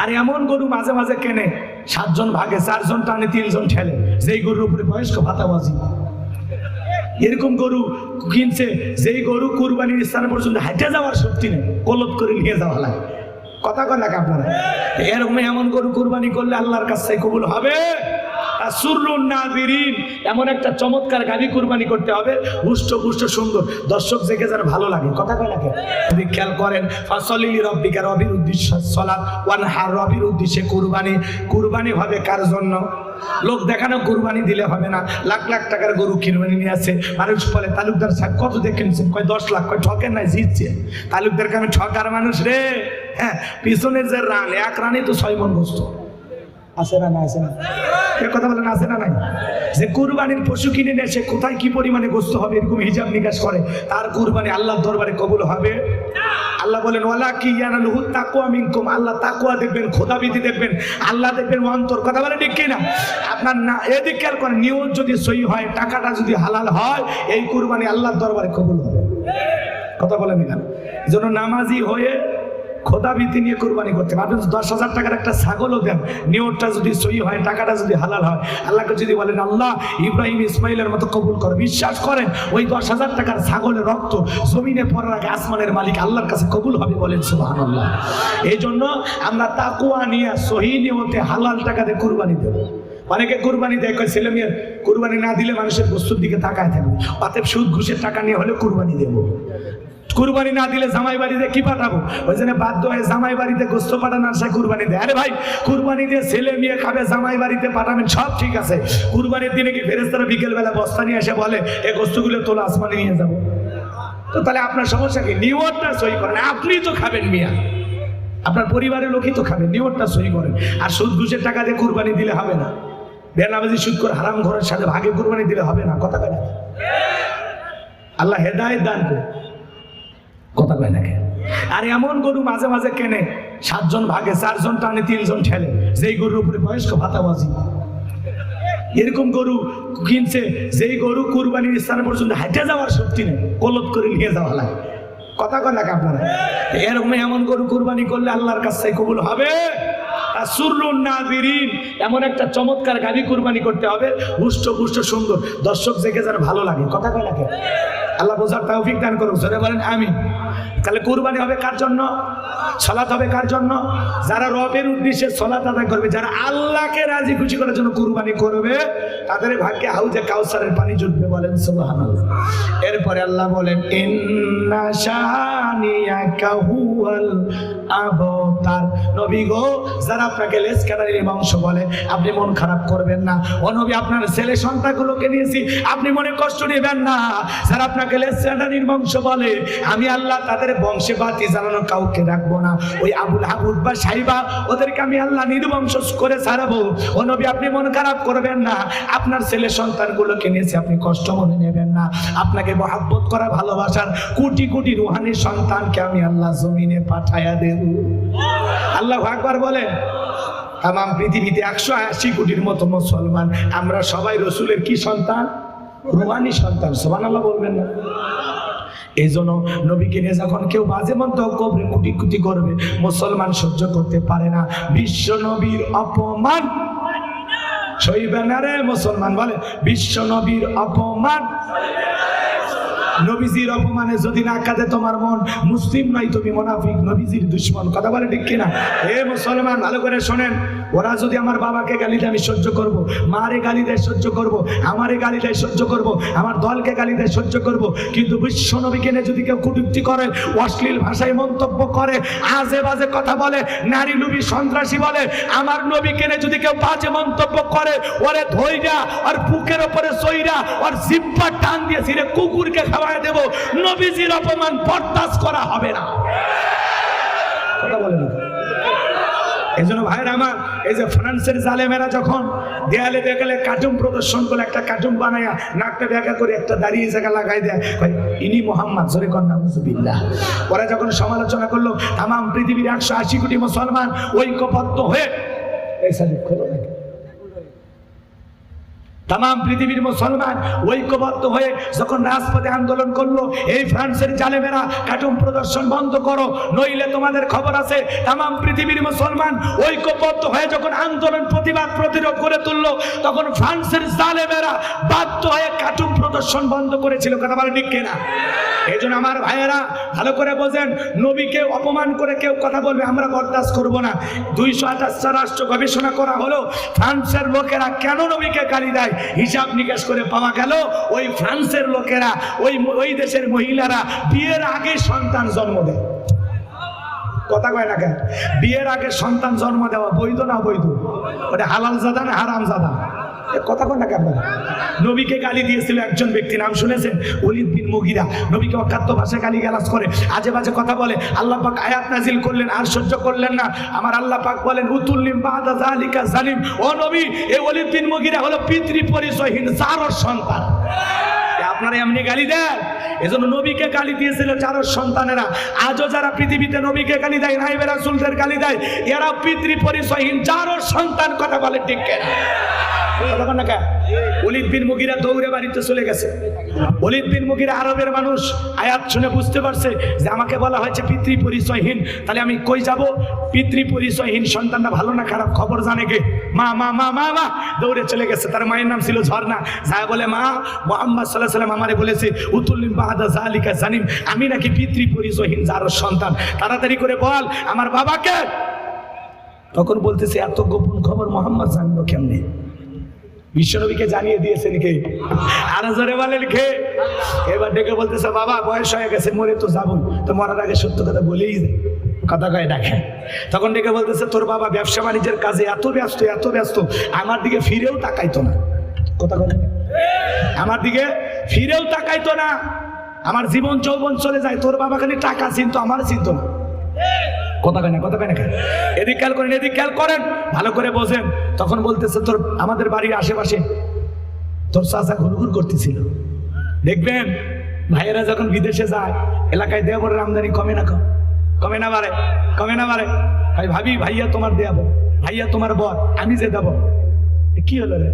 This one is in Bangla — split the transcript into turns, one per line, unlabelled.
আর এমন গরু মাঝে মাঝে কেনে 7 জন ভাগে 4 জন টানে 3 জন ঠেলে, যেই গরুর উপরে বয়স্ক ভাতাবাজি। এরকম গরু কিনছে যেই গরু কুরবানির স্থানে পর্যন্ত হাঁটে যাওয়ার শক্তি নেই, কলত করে নিয়ে যাওয়া লাগে। কথা কয় নাকি আপনারা? এরকম এমন গরু কুরবানি করলে আল্লাহর কাছে কবুল হবে। সুরুন নাযিরিন, এমন একটা চমৎকার গাভী কুরবানি করতে হবে, হুষ্ট পুষ্ট সুন্দর, দর্শক দেখে যেন ভালো লাগে। কথা কয় নাকি? যদি খেয়াল করেন, ফাসলি লিরাব্বিকা, রবির উদ্দেশ্যে সালাত, ওয়ানহার, রবির উদ্দেশ্যে কুরবানি। কুরবানি হবে কার জন্য? লোক দেখানো কুরবানি দিলে হবে না। লাখ লাখ টাকার গরু কুরবানি নিয়ে আসছে, মানুষ বলে তালুকদার সাহেব কত দিয়ে কিনছেন? কয় 10 লাখ। কয় ঠকেন নাই, জিতছে। তালুকদারকে আমি ঠকার মানুষ রে। হ্যাঁ, পিছনের যে রান, 1 রানে তো 6 মণ গোস্ত আছে না? না আছে না? কথা বলেন, আছে না নাই? যে কুরবানির পশু কিনে নেয়, সে কোথায় কি পরিমাণে গোস্ত হবে এরকম হিসাব নিকাশ করে, তার কুরবানি আল্লাহর দরবারে কবুল হবে। আল্লাহ বলেন ওয়ালা কি ইয়ানালুহু তাকওয়া মিনকুম, আল্লাহ তাকওয়া দেখবেন, খোদাবিধি দেখবেন, আল্লাহ দেখবেন অন্তর। কথা বলে ঠিক কিনা? আপনার না এদিক খেয়াল করেন, নিয়ত যদি সহি হয়, টাকাটা যদি হালাল হয়, এই কুরবানি আল্লাহর দরবারে কবুল হবে। কথা বলেন এখানে। এজন্য নামাজি হয়ে খোদাবিধি নিয়ে কুরবানি করতে পারবেন। 10,000 টাকার একটা ছাগলও দেন, নিয়তটা যদি সহি হয়, টাকাটা যদি হালাল হয়, আল্লাহকে যদি বলেন আল্লাহ ইব্রাহিম ইসমাইলের মতো কবুল কর, বিশ্বাস করেন ওই 10,000 টাকার ছাগলের রক্ত জমিনে পড়ার আগে আসমানের মালিক আল্লাহর কাছে কবুল হবে। বলেন সুবহানাল্লাহ। এই জন্য আমরা তাকওয়া নিয়ে সহি নিয়তে হালাল টাকা দিয়ে কুরবানি দেব। অনেকে কুরবানি দেয়, কয় ছেলে মেয়ের কুরবানি না দিলে মানুষের বস্তুর দিকে তাকায় থাকবে, অতএব সুদ ঘুষের টাকা নিয়ে হলে কুরবানি দেবো। কুরবানি না দিলে জামাই বাড়িতে কি পাঠাবো? ওই জন্য বাধ্য হয়ে জামাই বাড়িতে গোস্ত পাঠানো, আর সে কুরবানি দেয়। আরে ভাই, কুরবানি দিয়ে ছেলে মেয়ে খাবে, জামাই বাড়িতে পাঠাবেন, সব ঠিক আছে। কুরবানির দিনে কি ফেরেশতারা বিকেল বেলা বস্তা নিয়ে এসে বলে এই গোস্তগুলো তোলা আসমানে নিয়ে যাবো? তো তাহলে আপনার সমস্যা কি? নিয়তটা সহি করেন। আপনি তো খাবেন মিয়া, আপনার পরিবারের লোকই তো খাবেন, নিয়তটা সহি করেন। আর সুদ ঘুষের টাকা দিয়ে কুরবানি দিলে হবে না। বেনামাজি সুদ করে হারাম ঘরের সাথে ভাগে কুরবানি দিলে হবে না। কথা কয় না? আল্লাহ হেদায়েত দান করে। কথা কয় নাকি? আর এমন গরু মাঝে মাঝে কেনে 7 জন ভাগে 4 জন টানে 3 জন ঠেলে, যেই গরুর উপরে বয়স্ক ভাতাবাজি। এরকম গরু কিনছে যেই গরু কুরবানির স্থানে পর্যন্ত হাঁটে যাওয়ার শক্তি নেই, কলত করে নিয়ে যাওয়া লাগে। কথা কয় নাকি আপনারা? এরকম এমন গরু কুরবানি করলে আল্লাহর কাছে কবুল হবে। সুরুন নাযিরিন, এমন একটা চমৎকার গাভী কুরবানি করতে হবে, হুষ্ট পুষ্ট সুন্দর, দর্শক দেখে যেন ভালো লাগে। কথা কয় নাকি? আল্লাহ বোঝার তৌফিক দান করুন। জোরে বলেন আমিন। তাহলে কুরবানি হবে কার জন্য? সালাত হবে কার জন্য? যারা রবের উদ্দেশ্যে সালাত আদায় করবে, যারা আল্লাহকে রাজি খুশি করার জন্য কুরবানি করবে, তাদের ভাগ্যে হাউজে কাউসারের পানি জুটবে। বলেন সুবহানাল্লাহ। এরপরে আল্লাহ বলেন ইন্না শানিয়াকা হুয়াল আবতার। নবী গো, যারা আপনাকে লেসকাটারির বংশ বলে, আপনি মন খারাপ করবেন না। ও নবী, আপনার ছেলে সন্তানগুলোকে নিয়েছি, আপনি মনে কষ্ট নেবেন না। যারা আপনাকে লেসকাটারির বংশ বলে, আমি আল্লাহ তাদের বংশে বাতি জ্বালানো কাউকে রাখবো না। ওই আবুল হাবুদ বা সাইবা, ওদেরকে আমি আল্লাহ নির্বংশ করে ছাড়াবো। ও নবী, আপনি মন খারাপ করবেন না। আপনার ছেলে সন্তানগুলোকে নিয়েছি, আপনি কষ্ট মনে নেবেন না। আপনাকে মহাব্বত করা, ভালোবাসার কোটি কোটি রুহানি সন্তানকে আমি আল্লাহ জমিনে পাঠায়া দেব। আল্লাহু আকবার বলেন। তামাম পৃথিবীতে 180 কোটির মতো মুসলমান, আমরা সবাই রসুলের কি সন্তান? রুহানি সন্তান। সুবহানাল্লাহ বলবেন না? এই জন্য নবীকে নিয়ে যখন কেউ বাজে মন্তব্য করবে, কুটি কুটি করবে, মুসলমান সহ্য করতে পারে না। বিশ্ব নবীর অপমান সইবে না রে মুসলমান। বলে বিশ্ব নবীর অপমান। নবীজির অপমানে যদি না কাঁদে তোমার মন, মুসলিম নয়, তুমি মুনাফিক, নবীজির দুশমন। কথা বলে ঠিক কিনা? হে মুসলমান, ভালো করে শোনেন। ওরা যদি আমার বাবাকে গালি দেয় আমি সহ্য করব, মারে গালি দেয় সহ্য করব, আমারে গালি দেয় সহ্য করব, আমার দলকে গালি দেয় সহ্য করব। কিন্তু বিশ্ব নবীকে নিয়ে যদি কেউ কটূক্তি করে, অশ্লীল ভাষায় মন্তব্য করে, আজে বাজে কথা বলে, নারী লোভী সন্ত্রাসী বলে, আমার নবীকে নিয়ে যদি কেউ বাজে মন্তব্য করে, ওরে ধইরা আর বুকের উপরে সইরা আর জিহ্বা টান দিয়ে ছিঁড়ে কুকুরকে খাওয়ায় দেব। নবীজির অপমান বরদাস্ত করা হবে না। কথা বলে না? এই জন্য ভাইরা আমার, এই যে ফ্রান্সের জালেমেরা যখন দেয়ালে দেয়ালে কার্টুন প্রদর্শন করে, একটা কার্টুন বানায়া নাকটা দেখা করে একটা দাঁড়িয়ে জায়গা লাগাই দেয়, ইনি মোহাম্মদ, জোরে কর নাউজুবিল্লাহ। ওরা যখন সমালোচনা করলো, তামাম পৃথিবীর 180 কোটি মুসলমান ঐক্যবদ্ধ হয়ে এই সালিক খোলো নাকি তাম পৃথিবীর মুসলমান ঐক্যবদ্ধ হয়ে যখন রাজপথে আন্দোলন করলো, এই ফ্রান্সের জালেমেরা কার্টুন প্রদর্শন বন্ধ করো, নইলে তোমাদের খবর আছে। তাম পৃথিবীর মুসলমান ঐক্যবদ্ধ হয়ে যখন আন্দোলন প্রতিবাদ প্রতিরোধ করে তুললো, তখন ফ্রান্সের জালেমেরা বাধ্য হয়ে কার্টুন প্রদর্শন বন্ধ করেছিল। কথা বলে ঠিক কিনা? এই জন্য আমার ভাইয়েরা ভালো করে বোঝেন, নবীকে অপমান করে কেউ কথা বলবে আমরা বরদাস্ত করবো না। 228টা রাষ্ট্র গবেষণা করা হলো, ফ্রান্সের লোকেরা কেন নবীকে গালি দেয়, হিসাব নিকাশ করে পাওয়া গেল ওই ফ্রান্সের লোকেরা, ওই দেশের মহিলারা বিয়ের আগে সন্তান জন্ম দেয়। কথা কয় না কেন? বিয়ের আগে সন্তান জন্ম দেওয়া বৈধ না অবৈধ? ওটা হালাল জাদা না হারাম জাদা? কথা কয় না কেন? নবীকে গালি দিয়েছিল একজন ব্যক্তি, নাম শুনেছেন? ওলীদ বিন মুগীরা। নবীকে অখাদ্য ভাষায় গালি গালাজ করে, আজে বাজে কথা বলে। আল্লাহ পাক আয়াত নাজিল করলেন, আর সহ্য করলেন না। আমার আল্লাহ পাক বলেন উতুল্লিম বাদা যালিকা জালিম। ও নবী, এই ওলীদ বিন মুগীরা হলো পিতৃ পরিচয়হীন জারর সন্তান। আপনারা এমনি গালি দেন? এজন্য নবীকে গালি দিয়েছিল জারর সন্তানেরা। আজও যারা পৃথিবীতে নবীকে গালি দেয়, নাইবে রাসূলদের গালি দেয়, এরা পিতৃ পরিচয়হীন জারর সন্তান। কথা বলে ঠিক কিনা? ওলীদ বিন মুগীরা দৌড়ে বাড়িতে চলে গেছে। ওলীদ বিন মুগীরা আরবের মানুষ, আয়াত শুনে বুঝতে পারছে যে আমাকে বলা হয়েছে পিতৃ পরিচয়হীন, তাহলে আমি কই যাব? পিতৃ পরিচয়হীন সন্তানটা ভালো না খারাপ খবর জানে কে? মা মা মা মা মা দৌড়ে চলে গেছে। তার মায়ের নাম ছিল ঝর্ণা। যায় বলে, মা, মুহাম্মদ সাল্লাল্লাহু আলাইহি ওয়াসাল্লাম আমারে বলেছে উতুল্লিম বাদা যালিকা জানিম, আমি নাকি পিতৃ পরিচয়হীন জারর সন্তান, তাড়াতাড়ি করে বল আমার বাবাকে। তখন বলতেছে এত গোপন খবর মুহাম্মদ জানলো কেমনে? বিশ্বনবীকে জানিয়ে দিয়েছেন কে? আর জোরে বলেন কে? এবার ডেকে বলতেছে, বাবা বয়স হয়ে গেছে, মরে তো যাবো, তো মরার আগে সত্য কথা বলেই যায়। কথা কয় ডাকে। তখন ডেকে বলতেছে, তোর বাবা ব্যবসা বাণিজ্যের কাজে এত ব্যস্ত আমার দিকে ফিরেও তাকাইতো না। কথা কয় আমার দিকে ফিরেও তাকাইতো না। আমার জীবন যৌবন চলে যায়, তোর বাবা খালি টাকা চিনতো, আমার চিনতো না। কথা কয় না? কথা কয় না? এদিক খেয়াল করেন, এদিক খেয়াল করেন, ভালো করে বোঝেন। তখন বলতেছে, তোর আমাদের বাড়ির আশেপাশে তোর চাচা ঘুরঘুর করতেছিল। দেখবেন ভাইয়েরা যখন বিদেশে যায়, এলাকায় দেওয়ার আমদানি কমে না কমে না বাড়ে? কমে না বাড়ে? ভাবি ভাইয়া তোমার দেয়াবো, ভাইয়া তোমার বর, আমি যে দেবো। কি হলো রে?